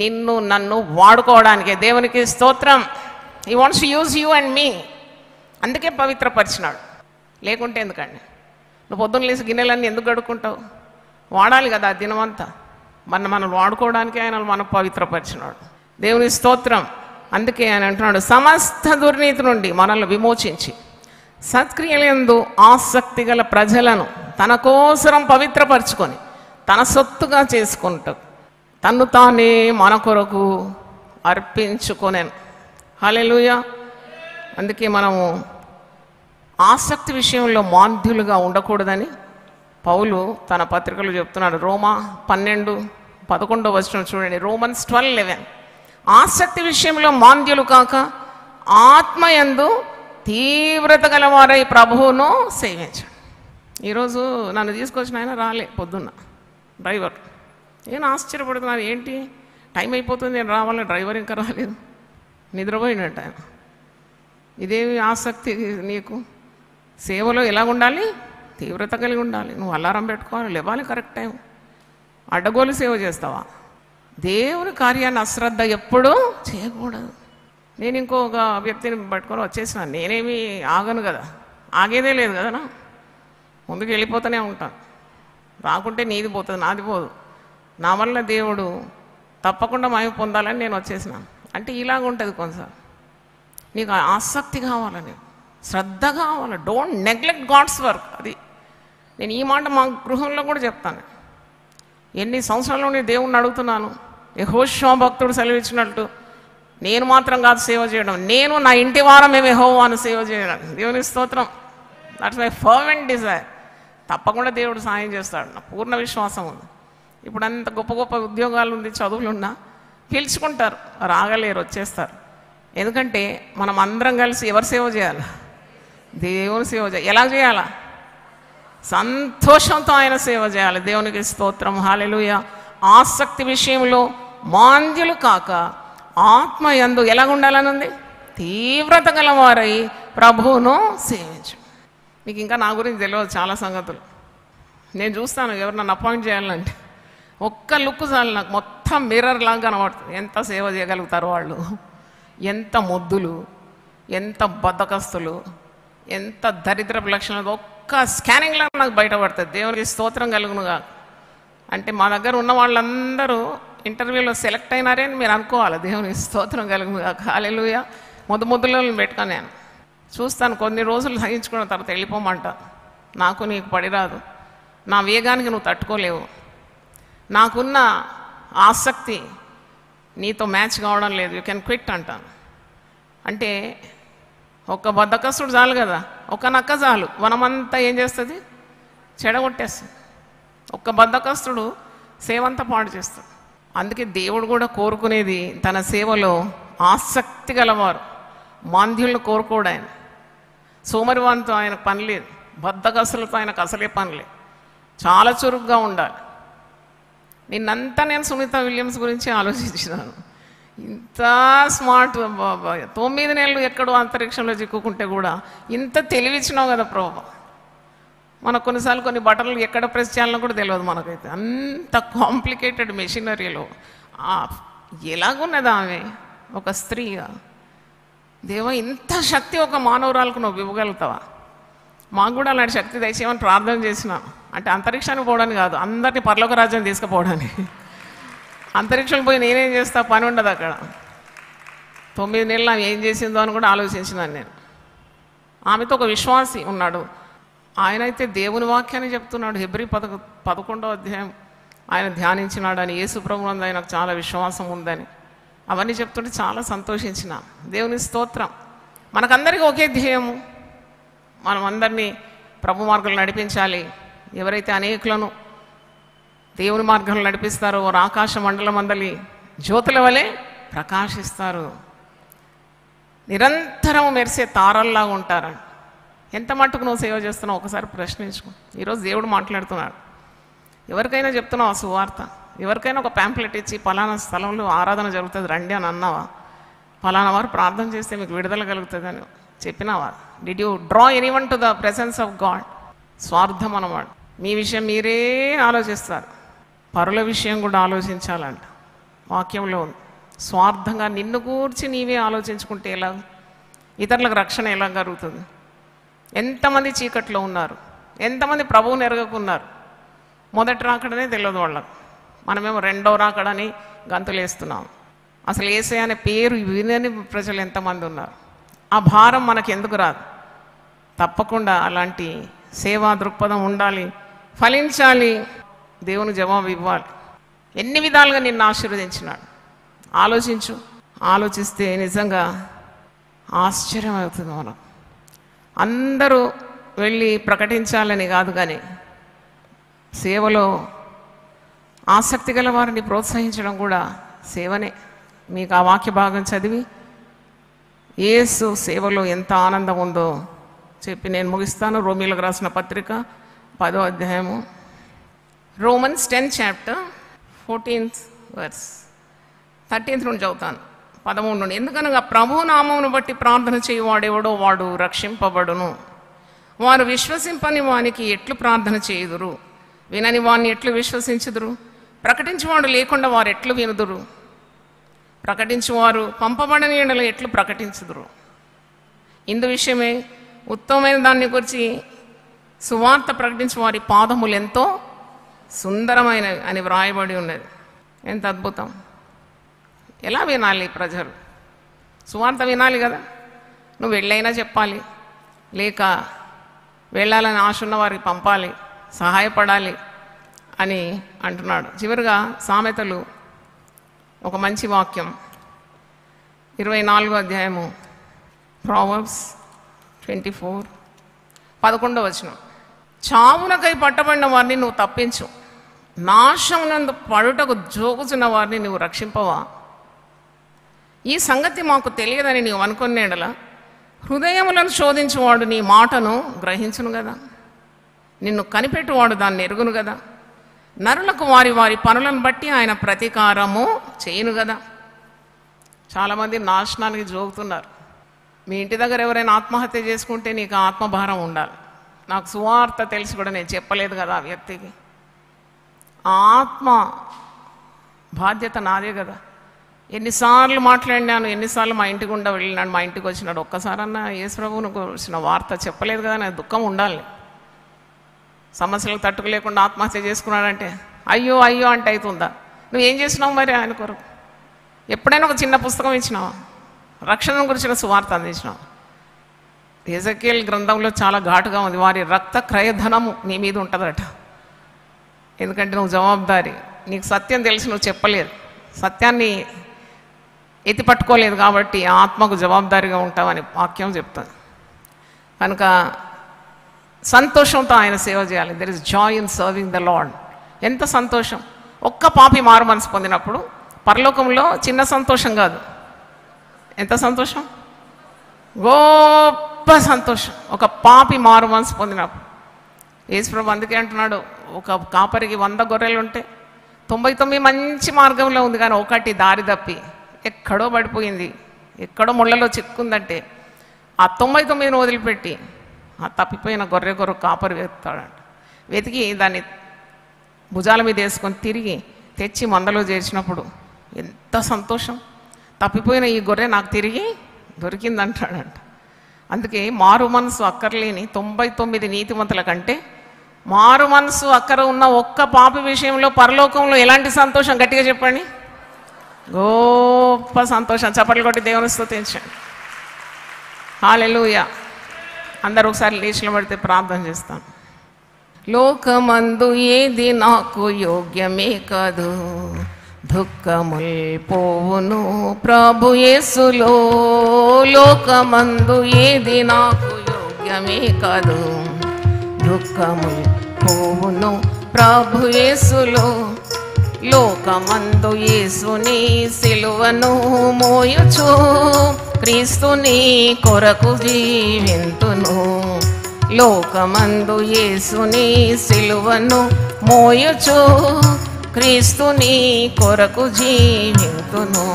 నిన్ను నన్ను వాడుకోవడానికే. దేవునికి స్తోత్రం. He wants to use you and me. అందుకే పవిత్రపరిచినాడు. లేకుంటే ఎందుకండి? నువ్వు పొద్దున్న లేసి గిన్నెలన్నీ ఎందుకు గడుక్కుంటావు? వాడాలి కదా ఆ దినమంతా. మనం వాడుకోవడానికి ఆయన మనం పవిత్రపరిచినాడు. దేవుని స్తోత్రం. అందుకే ఆయన అంటున్నాడు, సమస్త దుర్నీతి నుండి మనల్ని విమోచించి సత్క్రియలందు ఆసక్తి గల ప్రజలను తన కోసరం పవిత్రపరచుకొని తన సొత్తుగా చేసుకుంటూ తన్ను తానే మన కొరకు అర్పించుకొనెను. హల్లెలూయా. అందుకే మనము ఆసక్తి విషయంలో మాంద్యులుగా ఉండకూడదని పౌలు తన పత్రికలు చెప్తున్నాడు. రోమా 12:11 వచనం చూడండి. Romans 12:11. ఆసక్తి విషయంలో మాంద్యులు కాక ఆత్మయందు తీవ్రత గలవారై ప్రభువును సేవించండి. ఈరోజు నన్ను తీసుకొచ్చిన ఆయన రాలే పొద్దున్న డ్రైవర్. నేను ఆశ్చర్యపడుతున్నాను, ఏంటి టైం అయిపోతుంది నేను రావాలి, డ్రైవర్ ఇంకా రాలేదు, నిద్రపోయినట్టు ఆయన. ఇదేమి ఆసక్తి నీకు? సేవలో ఎలా ఉండాలి? తీవ్రత కలిగి ఉండాలి. నువ్వు అలారం పెట్టుకోవాలి, లేవాలి కరెక్ట్ టైం. అడ్డగోలు సేవ చేస్తావా? దేవుని కార్యాన్ని అశ్రద్ధ ఎప్పుడూ చేయకూడదు. నేను ఇంకొక వ్యక్తిని పట్టుకొని వచ్చేసిన, నేనేమి ఆగను కదా, ఆగేదే లేదు కదా, ముందుకు వెళ్ళిపోతూనే ఉంటాను. రాకుంటే నీది పోతుంది, నాది పోదు. నా వల్ల దేవుడు తప్పకుండా మహిమ పొందాలని నేను వచ్చేసినాను. అంటే ఇలాగ ఉంటుంది కొన్నిసార్లు. నీకు ఆసక్తి కావాలని, శ్రద్ధ కావాలి. Don't neglect God's work. అది నేను ఈ మాట మా గృహంలో కూడా చెప్తాను. ఎన్ని సంవత్సరాల నుండి దేవుణ్ణి అడుగుతున్నాను. యెహోషువ భక్తుడు సెలవిచ్చినట్టు నేను మాత్రం కాదు సేవ చేయడం, నేను నా ఇంటి వారం మేము యెహోవాను సేవ చేయడం. దేవుని స్తోత్రం. That's my fervent desire. తప్పకుండా దేవుడు సాయం చేస్తాడు, నా పూర్ణ విశ్వాసం ఉంది. ఇప్పుడు అంత గొప్ప గొప్ప ఉద్యోగాలు ఉంది, చదువులున్నా పిలుచుకుంటారు, రాగలేరు, వచ్చేస్తారు. ఎందుకంటే మనం అందరం కలిసి ఎవరు సేవ చేయాలి? దేవుని సేవ చేయాలి. ఎలా చేయాలా? సంతోషంతో ఆయన సేవ చేయాలి. దేవునికి స్తోత్రం. హల్లెలూయా. ఆసక్తి విషయంలో మాంద్యులు కాక ఆత్మయందు ఎలాగ ఉండాలని ఉంది? తీవ్రత గలవారై ప్రభువును సేవించు. మీకు ఇంకా నా గురించి తెలియదు చాలా సంగతులు. నేను చూస్తాను ఎవరు నన్ను అపాయింట్ చేయాలంటే ఒక్క లుక్ చాలు, నాకు మొత్తం మిర్రర్ లాగా కనబడుతుంది. ఎంత సేవ చేయగలుగుతారు వాళ్ళు, ఎంత మొద్దులు, ఎంత బద్ధకస్తులు, ఎంత దరిద్రపు లక్షణాలు ఒక్క స్కానింగ్లో నాకు బయటపడుతుంది. దేవునికి స్తోత్రం కలుగునుగా. అంటే మా దగ్గర ఉన్న వాళ్ళందరూ ఇంటర్వ్యూలో సెలెక్ట్ అయినారే అని మీరు అనుకోవాలి. దేవునికి స్తోత్రం కలుగునుగా. హల్లెలూయా. ముద్దులో పెట్టుకొని నేను చూస్తాను. కొన్ని రోజులు సహించుకున్న తర్వాత వెళ్ళిపోమంట. నాకు నీకు పడిరాదు, నా వేగానికి నువ్వు తట్టుకోలేవు, నాకున్న ఆసక్తి నీతో మ్యాచ్ కావడం లేదు, యూ కెన్ క్విట్ అంటాను. అంటే ఒక బద్ధకస్తుడు చాలు కదా, ఒక నక్క చాలు, వనమంతా ఏం చేస్తుంది? చెడగొట్టేస్తుంది. ఒక్క బద్ధకస్తుడు సేవంతా పాడు చేస్తాడు. అందుకే దేవుడు కూడా కోరుకునేది తన సేవలో ఆసక్తి గలవారు, మాంద్యులను కోరుకోడు. ఆయన సోమరివానితో ఆయన పని లేదు, బద్ధకస్తులతో ఆయనకు అసలే పని లేదు. చాలా చురుగ్గా ఉండాలి. నిన్నంతా నేను సునీత విలియమ్స్ గురించి ఆలోచించినాను. ఇంత స్మార్ట్ 9 నెలలు ఎక్కడో అంతరిక్షంలో చిక్కుకుంటే కూడా ఇంత తెలివిచ్చినావు కదా ప్రభు. మనకు కొన్నిసార్లు కొన్ని బట్టలు ఎక్కడ ప్రెస్ చేయాలన్నా కూడా తెలియదు మనకైతే. అంత కాంప్లికేటెడ్ మెషినరీలో ఎలాగున్నది ఆమె ఒక స్త్రీగా. దేవా, ఇంత శక్తి ఒక మానవురాలకు నువ్వు ఇవ్వగలుగుతావా? మాకు కూడా అలాంటి శక్తి దయచేయమని ప్రార్థన చేసిన. అంటే అంతరిక్షానికి పోవడానికి కాదు, అందరినీ పరలోక రాజ్యాన్ని తీసుకుపోవడానికి. అంతరిక్షంలో పోయి నేనేం చేస్తా, పని ఉండదు అక్కడ. 9 నెలలు ఆమె ఏం చేసిందో అని కూడా ఆలోచించినాను నేను. ఆమెతో ఒక విశ్వాసి ఉన్నాడు, ఆయన అయితే దేవుని వాక్యాన్ని చెప్తున్నాడు. హెబ్రీ 11వ అధ్యాయం ఆయన ధ్యానించినాడని, యేసు ప్రభువునందు ఆయనకు చాలా విశ్వాసం ఉందని అవన్నీ చెప్తుంటే చాలా సంతోషించిన. దేవుని స్తోత్రం. మనకందరికీ ఒకే ధ్యేయము, మనం అందరినీ ప్రభు మార్గంలో నడిపించాలి. ఎవరైతే అనేకులను దేవుని మార్గంలో నడిపిస్తారో వారు ఆకాశ మండలం మందలి జ్యోతుల వలె ప్రకాశిస్తారు, నిరంతరం మెరిసే తారల్లాగా ఉంటారు. ఎంత మట్టుకు నువ్వు సేవ చేస్తున్నావు ఒకసారి ప్రశ్నించుకో. ఈరోజు దేవుడు మాట్లాడుతున్నాడు. ఎవరికైనా చెప్తున్నావు సువార్త, ఎవరికైనా ఒక ప్యాంప్లెట్ ఇచ్చి పలానా స్థలంలో ఆరాధన జరుగుతుంది రండి అని అన్నావా? పలానా వారు ప్రార్థన చేస్తే మీకు విడుదల కలుగుతుంది అని చెప్పినావా? Did you draw anyone to the presence of God? స్వార్థం అన్నమాట. మీ విషయం మీరే ఆలోచిస్తారు, పరుల విషయం కూడా ఆలోచించాలంట. వాక్యంలో ఉంది. స్వార్థంగా నిన్ను గూర్చి నీవే ఆలోచించుకుంటే ఎలా? ఇతరులకు రక్షణ ఎలా జరుగుతుంది? ఎంతమంది చీకట్లో ఉన్నారు, ఎంతమంది ప్రభువుని ఎరగకున్నారు. మొదటి రాకడనే తెలియదు వాళ్ళకు, మనమేమో రెండవ రాకడని గంతులేస్తున్నాం. అసలు యేసయ్య అనే పేరు వినని ప్రజలు ఎంతమంది ఉన్నారు. ఆ భారం మనకు ఎందుకు రాదు? తప్పకుండా అలాంటి సేవా దృక్పథం ఉండాలి, ఫలించాలి, దేవుని జవాబు ఇవ్వాలి. ఎన్ని విధాలుగా నిన్ను ఆశీర్వదించినాడు ఆలోచించు. ఆలోచిస్తే నిజంగా ఆశ్చర్యం అవుతుంది. మనం అందరూ వెళ్ళి ప్రకటించాలని కాదు, కానీ సేవలో ఆసక్తి గల వారిని ప్రోత్సహించడం కూడా సేవనే. మీకు ఆ వాక్య భాగం చదివి యేసు సేవలో ఎంత ఆనందం ఉందో చెప్పి నేను ముగిస్తాను. రోమీలకు రాసిన పత్రిక 10వ అధ్యాయము, Romans 10th chapter 14th verse 13th నుండి చదువుతాను, 13 నుండి. ఎందుకనగా ప్రభు నామమును బట్టి ప్రార్థన చేయువాడెవడో వాడు రక్షింపబడును. వారు విశ్వసింపని వానికి ఎట్లు ప్రార్థన చేయుదురు? వినని వారిని ఎట్లు విశ్వసించుదురు? ప్రకటించువాడు లేకుండా వారు ఎట్లు వినుదురు? ప్రకటించువారు పంపబడని ఎడల ఎట్లు ప్రకటించుదురు? ఇందు విషయమే ఉత్తమమైన దాన్ని గురించి సువార్త ప్రకటించు వారి పాదములు ఎంతో సుందరమైనవి అని వ్రాయబడి ఉన్నది. ఎంత అద్భుతం! ఎలా వినాలి ప్రజలు? సువార్త వినాలి కదా. నువ్వు వెళ్ళైనా చెప్పాలి, లేక వెళ్ళాలని ఆశ ఉన్న వారికి పంపాలి, సహాయపడాలి అని అంటున్నాడు. చివరిగా సామెతలు ఒక మంచి వాక్యం, 24వ అధ్యాయము, ప్రావర్బ్స్ 24, 11వ వచనం. చావునకై పట్టబడిన వారిని నువ్వు తప్పించు, నాశమునందు పడుటకు జోగుచున్న వారిని నువ్వు రక్షింపవా? ఈ సంగతి మాకు తెలియదని నీవు అనుకునేడలా హృదయములను శోధించువాడు నీ మాటను గ్రహించును కదా. నిన్ను కనిపెట్టువాడు దాన్ని ఎరుగును కదా. నరులకు వారి వారి పనులను బట్టి ఆయన ప్రతీకారము చేయును కదా. చాలామంది నాశనానికి జోగుతున్నారు. మీ ఇంటి దగ్గర ఎవరైనా ఆత్మహత్య చేసుకుంటే నీకు ఆత్మభారం ఉండాలి. నాకు సువార్త తెలిసి కూడా నేను చెప్పలేదు కదా ఆ వ్యక్తికి. ఆత్మ బాధ్యత నాదే కదా. ఎన్నిసార్లు మాట్లాడినాను, ఎన్నిసార్లు మా ఇంటి గుండా వెళ్ళినాడు, మా ఇంటికి వచ్చినాడు. ఒక్కసారన్నా యేసు ప్రభువును వచ్చిన వార్త చెప్పలేదు కదా, నాకు దుఃఖం ఉండాలి. సమస్యలకు తట్టుకోలేకుండా ఆత్మహత్య చేసుకున్నాడంటే అయ్యో అయ్యో అంటే అవుతుందా? నువ్వేం చేసినావు మరి ఆయన కొరకు? ఎప్పుడైనా ఒక చిన్న పుస్తకం ఇచ్చినావా? రక్షణ గురించిన సువార్త అందించినావు? ఎజెకియల్ గ్రంథంలో చాలా ఘాటుగా ఉంది, వారి రక్త క్రయధనము నీ మీద ఉంటుందట. ఎందుకంటే నువ్వు జవాబుదారి, నీకు సత్యం తెలిసి నువ్వు చెప్పలేదు, సత్యాన్ని ఎత్తి పట్టుకోలేదు కాబట్టి ఆత్మకు జవాబుదారిగా ఉంటావని వాక్యం చెప్తుంది. కనుక సంతోషంతో ఆయన సేవ చేయాలి. There is Joy in serving the lord. ఎంత సంతోషం! ఒక్క పాపి మారు మనసు పొందినప్పుడు పరలోకంలో చిన్న సంతోషం కాదు, ఎంత సంతోషం, గొప్ప సంతోషం. ఒక పాపి మారు మనసు పొందినప్పుడు యేసుప్రభు అందుకే అంటున్నాడు, ఒక కాపరికి 100 గొర్రెలు ఉంటే 99 మంచి మార్గంలో ఉంది, కానీ ఒకటి దారి తప్పి ఎక్కడో పడిపోయింది, ఎక్కడో ముళ్ళలో చిక్కుందంటే ఆ 99ని వదిలిపెట్టి ఆ తప్పిపోయిన గొర్రె కాపరి వెతుకుతాడంట. వెతికి దాన్ని భుజాల మీద వేసుకొని తిరిగి తెచ్చి మందలో చేర్చినప్పుడు ఎంత సంతోషం, తప్పిపోయిన ఈ గొర్రె నాకు తిరిగి దొరికిందంటాడంట. అందుకే మారు మనసు అక్కర్లేని 99 నీతిమంతుల కంటే మారు మనసు అక్కర ఉన్న ఒక్క పాపి విషయంలో పరలోకంలో ఎలాంటి సంతోషం, గట్టిగా చెప్పండి, గొప్ప సంతోషం. చప్పట్లు కొట్టి దేవుని స్తుతించండి. హల్లెలూయా. అందరూ ఒకసారి లేచి నిలబడితే ప్రార్థన చేస్తాను. లోకమందు ఏది నాకు యోగ్యమే కాదు, దుఃఖముల్ పోవును ప్రభు యేసులో. లోకమందు ఏది నాకు యోగ్యమే కాదు, దుఃఖముల్ పోవును ప్రభు యేసులో. లోకమందు యేసుని సిలువను మోయుచు క్రీస్తుని కొరకు జీవింతును. లోకమందు యేసుని సిలువను మోయుచు క్రీస్తుని కొరకు జీవింతును.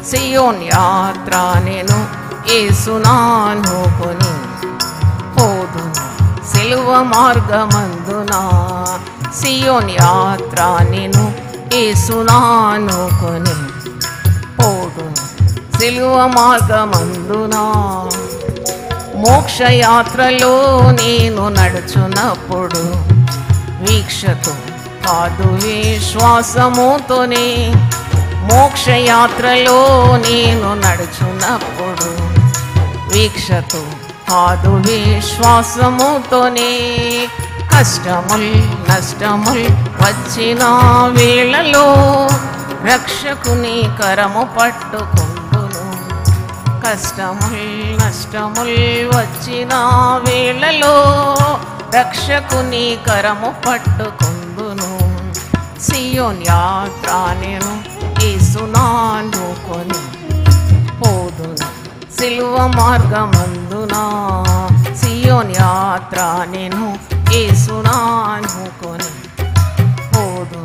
సియోన్ యాత్ర నేను యేసునానుకొని పోదును సిలువ మార్గమందున. సియోన్ యాత్ర నేను యేసునానుకొని పోదును సిలువ మార్గమందున. మోక్షయాత్రలో నేను నడుచున్నప్పుడు వీక్షతో కాదు విశ్వాసముతోనే. మోక్షయాత్రలో నేను నడుచున్నప్పుడు వీక్షతో కాదు విశ్వాసముతోనే. కష్టముల్ నష్టముల్ వచ్చిన వేళలో రక్షకుని కరము పట్టుకుందును. కష్టముల్ నష్టముల్ వచ్చిన వేళలో రక్షకుని కరము పట్టుకుందును. సియోన్ యాత్ర నేను యేసునానుకొని పోదును సిలువ మార్గమందున. సియోన్ యాత్ర నేను యేసునానుకొని పోదును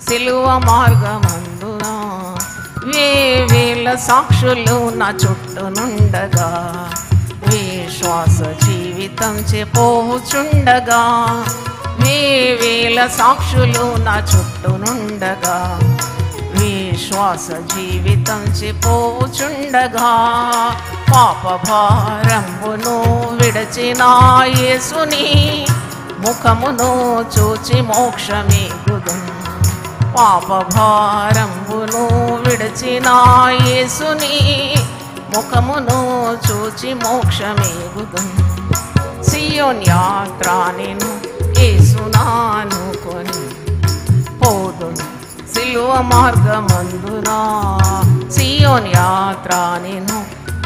సిలువ మార్గమందున. వేవేల సాక్షులు నా చుట్టూనుండగా విశ్వాస జీవితం పోవుచుండగా. వేవేల సాక్షులు నా చుట్టూనుండగా విశ్వాస జీవితం పోవుచుండగా. పాప భారంబును విడచిన యేసుని ముఖమును చూచి మోక్షమేగుదును. పాప భారంబును విడచిన యేసుని ముఖమును చూచి మోక్షమేగుదును. సియోన్ యాత్ర నేను యేసునానుకొని పోదును సిలువ మార్గమందున. సియోన్ యాత్ర నేను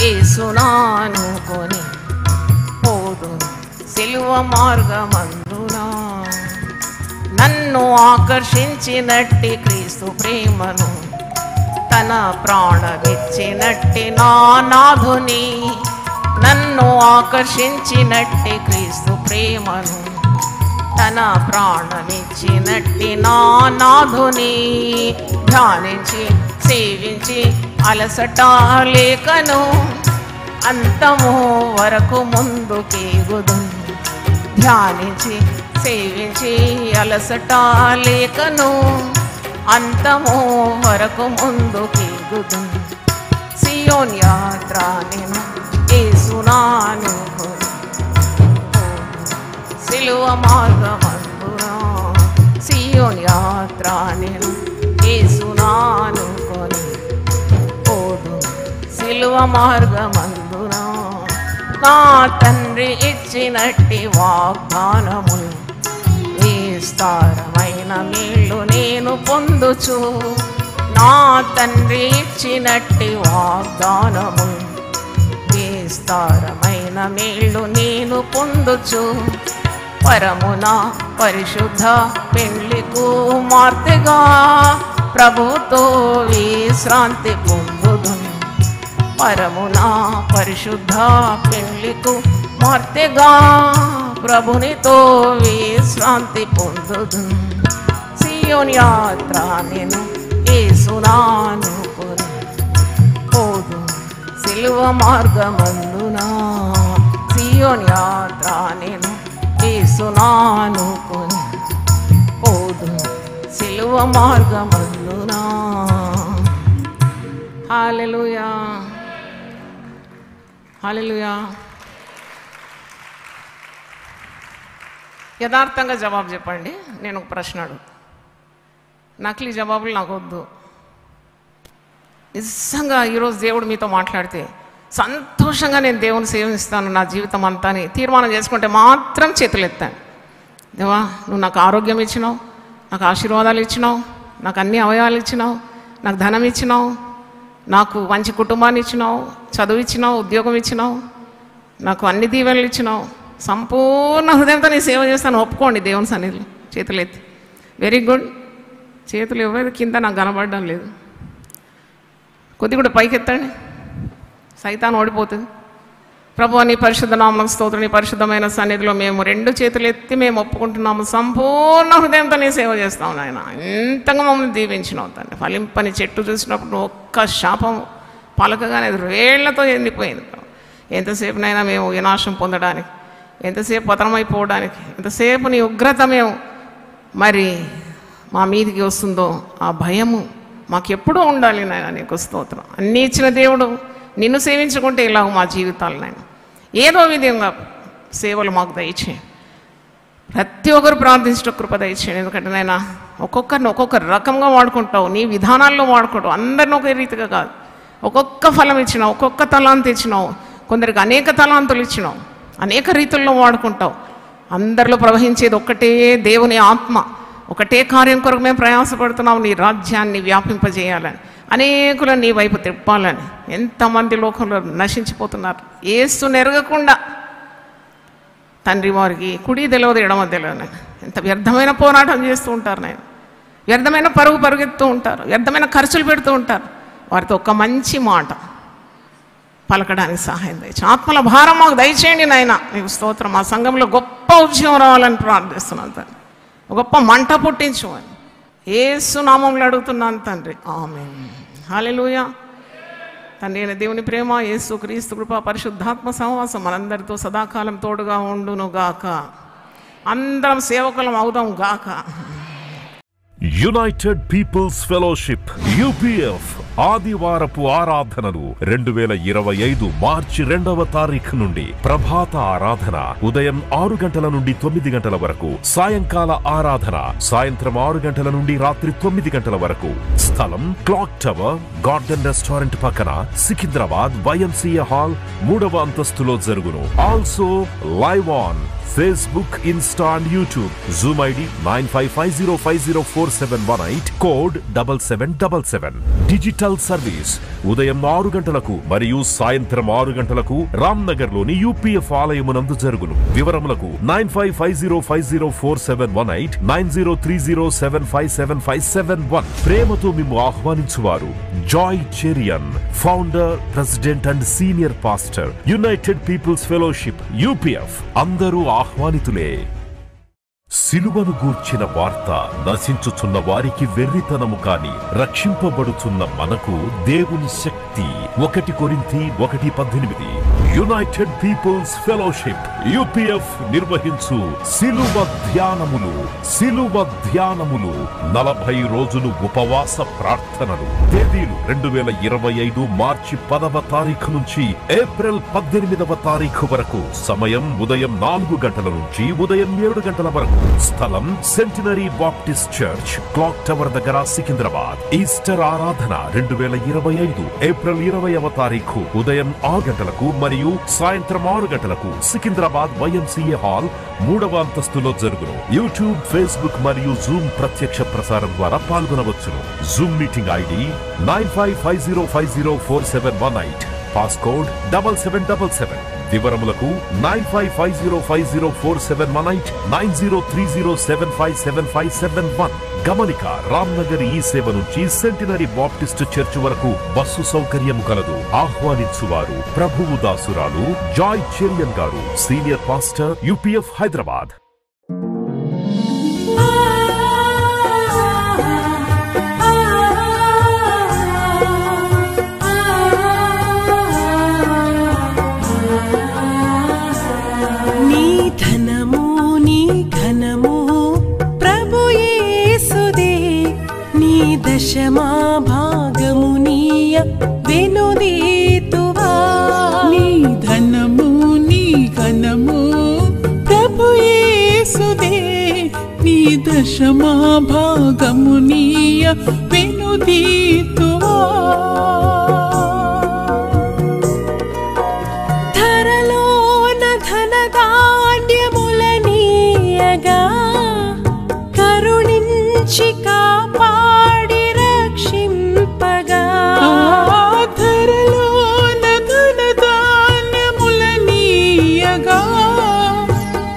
యేసునానుకొని పోదును సిలువ మార్గమందున. నన్ను ఆకర్షించినట్టి క్రీస్తు ప్రేమను తన ప్రాణమిచ్చినట్టి నా నాథుని. నన్ను ఆకర్షించినట్టి క్రీస్తు ప్రేమను తన ప్రాణమిచ్చినట్టి నా నాథుని. ధ్యానించి సేవించి అలసట లేకను అంతము వరకు ముందుకేగుదును. ధ్యానించి సేవించి అలసట లేకను అంతము వరకు ముందుకేగుదును. సియోన్ యాత్ర నేను యేసునానుకొని సిలువ మార్గమందున. సియోన్ యాత్ర నేను యేసునానుకొని పోదును సిలువ మార్గమందున. నా తండ్రి ఇచ్చినట్టి వాగ్దానములు విస్తారమైన మేలు నేను పొందుచు. నా తండ్రి ఇచ్చినట్టి వాగ్దానములు విస్తారమైన మేలు నేను పొందుచు. పరమున పరిశుద్ధ పెళ్లి కుమార్తెగా ప్రభుతో విశ్రాంతి పొందుదును. పరమున పరిశుద్ధ పెళ్లి కుమార్తెగా ప్రభునితో విశ్రాంతి పొందుదును. సియోన్ యాత్ర నేను యేసునానుకొని సిలువ మార్గమందున సియోన్ యాత్ర నేను యేసునానుకొని పోదు సిలువ మార్గమందున. హల్లెలూయా హల్లెలూయా. యథార్థంగా జవాబు చెప్పండి. నేను ఒక ప్రశ్న అడుగు, నకిలీ జవాబులు నాకు వద్దు. నిజంగా ఈరోజు దేవుడు మీతో మాట్లాడితే సంతోషంగా నేను దేవుని సేవిస్తాను నా జీవితం అంతా అని తీర్మానం చేసుకుంటే మాత్రం చేతులు ఎత్తాను. దేవా, నువ్వు నాకు ఆరోగ్యం ఇచ్చినావు, నాకు ఆశీర్వాదాలు ఇచ్చినావు, నాకు అన్ని అవయవాలు ఇచ్చినావు, నాకు ధనం ఇచ్చినావు, నాకు మంచి కుటుంబాన్ని ఇచ్చినావు, చదువు ఇచ్చినావు, ఉద్యోగం ఇచ్చినావు, నాకు అన్ని దీవెనలు ఇచ్చినావు, సంపూర్ణ హృదయంతో నేను సేవ చేస్తాను ఒప్పుకోండి దేవుని సన్నిధిలో. చేతులు ఎత్తి. Very good. చేతులు ఇవ్వలేదు, కింద నాకు కనబడడం లేదు. కొద్ది కూడా పైకి ఎత్తండి, సైతాన్ ఓడిపోతుంది. ప్రభువా, నీ పరిశుద్ధ నామం స్తోత్రం. నీ పరిశుద్ధమైన సన్నిధిలో మేము రెండు చేతులు ఎత్తి మేము ఒప్పుకుంటున్నాము, సంపూర్ణ హృదయంతో నేను సేవ చేస్తాము నాయన. ఎంతగా మమ్మల్ని దీవించినావు తండ్రి. ఫలింపని చెట్టు చూసినప్పుడు ఒక్క శాపం పలకగానే వేళ్లతో ఎండిపోయింది. ఎంతసేపునైనా మేము వినాశం పొందడానికి, ఎంతసేపు పతనమైపోవడానికి, ఎంతసేపు నీ ఉగ్రత మేము మరి మా మీదికి వస్తుందో ఆ భయము మాకెప్పుడూ ఉండాలి నాయన. నీకు స్తోత్రం. అన్నీ ఇచ్చిన దేవుడు, నిన్ను సేవించుకుంటే ఇలాగ మా జీవితాలు నాయన ఏదో విధంగా సేవలు మాకు దయచేయండి. ప్రతి ఒక్కరు ప్రార్థించట కృప దయచేయండి. ఎందుకంటే నాయన ఒక్కొక్కరిని ఒక్కొక్క రకంగా వాడుకుంటావు, నీ విధానాల్లో వాడుకుంటావు. అందరిని ఒకే రీతిగా కాదు, ఒక్కొక్క ఫలం ఇచ్చినావు, ఒక్కొక్క తలాంతు ఇచ్చినావు, కొందరికి అనేక తలాంతులు ఇచ్చినావు, అనేక రీతుల్లో వాడుకుంటావు. అందరిలో ప్రవహించేది ఒక్కటే దేవుని ఆత్మ. ఒకటే కార్యం కొరకు మేము ప్రయాసపడుతున్నాం, నీ రాజ్యాన్ని వ్యాపింపజేయాలని, అనేకులను నీ వైపు తిప్పాలని. ఎంతమంది లోకంలో నశించిపోతున్నారు యేసుని ఎరగకుండా. తండ్రి, వారికి కుడి తెలియదు ఎడమ తెలియదు. ఎంత వ్యర్థమైన పోరాటం చేస్తూ ఉంటారు నాయన. వ్యర్థమైన పరుగుతూ ఉంటారు, వ్యర్థమైన ఖర్చులు పెడుతూ ఉంటారు. వారితో ఒక మంచి మాట పలకడానికి సహాయం దయచేయండి. ఆత్మల భారం మాకు దయచేయండి నాయన. నీకు స్తోత్రం. మా సంఘంలో గొప్ప ఉద్యమం రావాలని ప్రార్థిస్తున్నాను తండ్రి. గొప్ప మంట పుట్టించు అని యేసు నామములో అడుగుతున్నాను తండ్రి. ఆమేన్. హల్లెలూయా. తండ్రి అయిన దేవుని ప్రేమ, యేసు క్రీస్తు కృప, పరిశుద్ధాత్మ సహవాసం మనందరితో సదాకాలం తోడుగా ఉండును గాక. అందరం సేవకులం అవుదాం గాక. యునైటెడ్ పీపుల్స్ ఫెలోషిప్ UPF ఆదివారపు ఆరాధనలు 2025 మార్చి 2వ తారీఖు నుండి ప్రభాత ఆరాధన ఉదయం 6 గంటల నుండి 9 గంటల వరకు, సాయంకాల ఆరాధన సాయంత్రం 6 గంటల నుండి రాత్రి 9 గంటల వరకు. స్థలం క్లాక్ టవర్ గార్డెన్ రెస్టారెంట్ పక్కన, సికింద్రాబాద్ YMCA హాల్ 3వ అంతస్తులో జరుగును. Also live on Facebook, Insta and YouTube. Zoom ID 9550504718, code 7777. Digital service ఉదయం 6 గంటలకు మరియు సాయంత్రం 6 గంటలకు రామ్నగర్ లోని UPF ఆలయమునందు జరుగును. వివరములకు 9550504718, 9030757571. ప్రేమతో మిమ్ము ఆహ్వానించువారు Joy Cherian, founder, president and senior pastor, united people's fellowship UPF. అందరూ ఆహ్వానితులే. సిలువను గూర్చిన వార్త నశించుచున్న వారికి వెర్రితనము కాని, రక్షింపబడుచున్న మనకు దేవుని శక్తి. 1 కొరింథీ 1:18. యునైటెడ్ పీపుల్స్ ఫెలోషిప్ UPF నిర్వహించు సిలువ ధ్యానములు. 40 రోజులు ఉపవాస ప్రార్థనలు. తేదీలు 2025 మార్చి 10వ తారీఖు నుంచి ఏప్రిల్ 18వ తారీఖు వరకు. సమయం ఉదయం 4 గంటల నుంచి ఉదయం 7 గంటల వరకు. స్థలం centenary baptist church, clock tower దగ్గర, సికింద్రాబాద్. ఈస్టర్ ఆరాధన 2025 ఏప్రిల్ 20వ తారీఖు ఉదయం 6 గంటలకు మరియు సాయంత్రం 6 గంటలకు సికింద్రాబాద్ YMCA హాల్ 3వ అంతస్తులో జరుగును. యూట్యూబ్, ఫేస్బుక్ మరియు జూమ్ ప్రత్యక్ష ప్రసారం ద్వారా పాల్గొనవచ్చును. Zoom meeting ID 9550504718, passcode 7777. వివరములకు 9550504718, 9030757571. గమనిక, రామ్నగర్ ఈ సేవ నుంచి సెంటినరీ బాప్టిస్ట్ చర్చ్ వరకు బస్సు సౌకర్యము కలదు. ఆహ్వానించువారు ప్రభువు దాసురాలు జాయ్ చెరియన్ గారు, సీనియర్ పాస్టర్ UPF హైదరాబాద్. దశమా భాగమునీయ వెనుదీతువా ధరలోన ధనధాన్యములనీయగా కరుణించి కాపాడి రక్షింపగా ధరలోన ధనధాన్యములనీయగా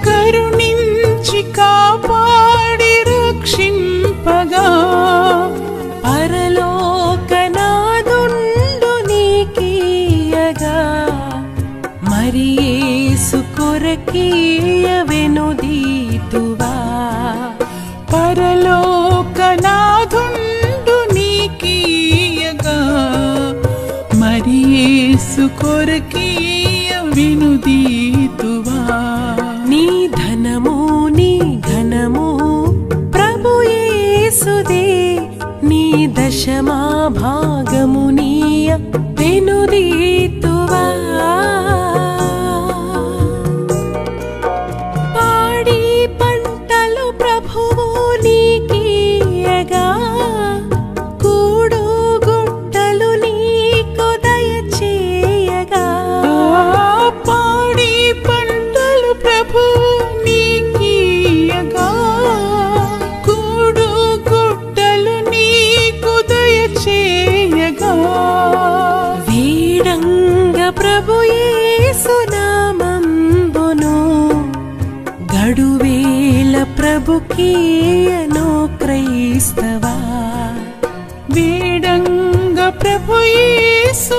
కరుణించి కాపాడి రక్షింపగా పరలోకనాదుండు నీకీయగా మరి యేసు కొరకీయ వెనుదీతువా పరలోకనాథుండు నీకీయగా మరి యేసు కొరకీయ వెనుదీతువా నీ ధనము నీ ఘనము ప్రభు యేసుదే నీ దశమా భాగమునీయ వెనుదీతువా పాడి పంటలు ప్రభువు నీకీయగా కూడు గుట్టలు నీకు దయచేయగా పాడి పంటలు ప్రభు నీకీయగా కూడు గుట్టలు నీకు దయచేయగా వీడంగ ప్రభు యేసు నామంబును గడువేల ప్రభుకీయను క్రైస్తవా వేడంగ ప్రభు యేసు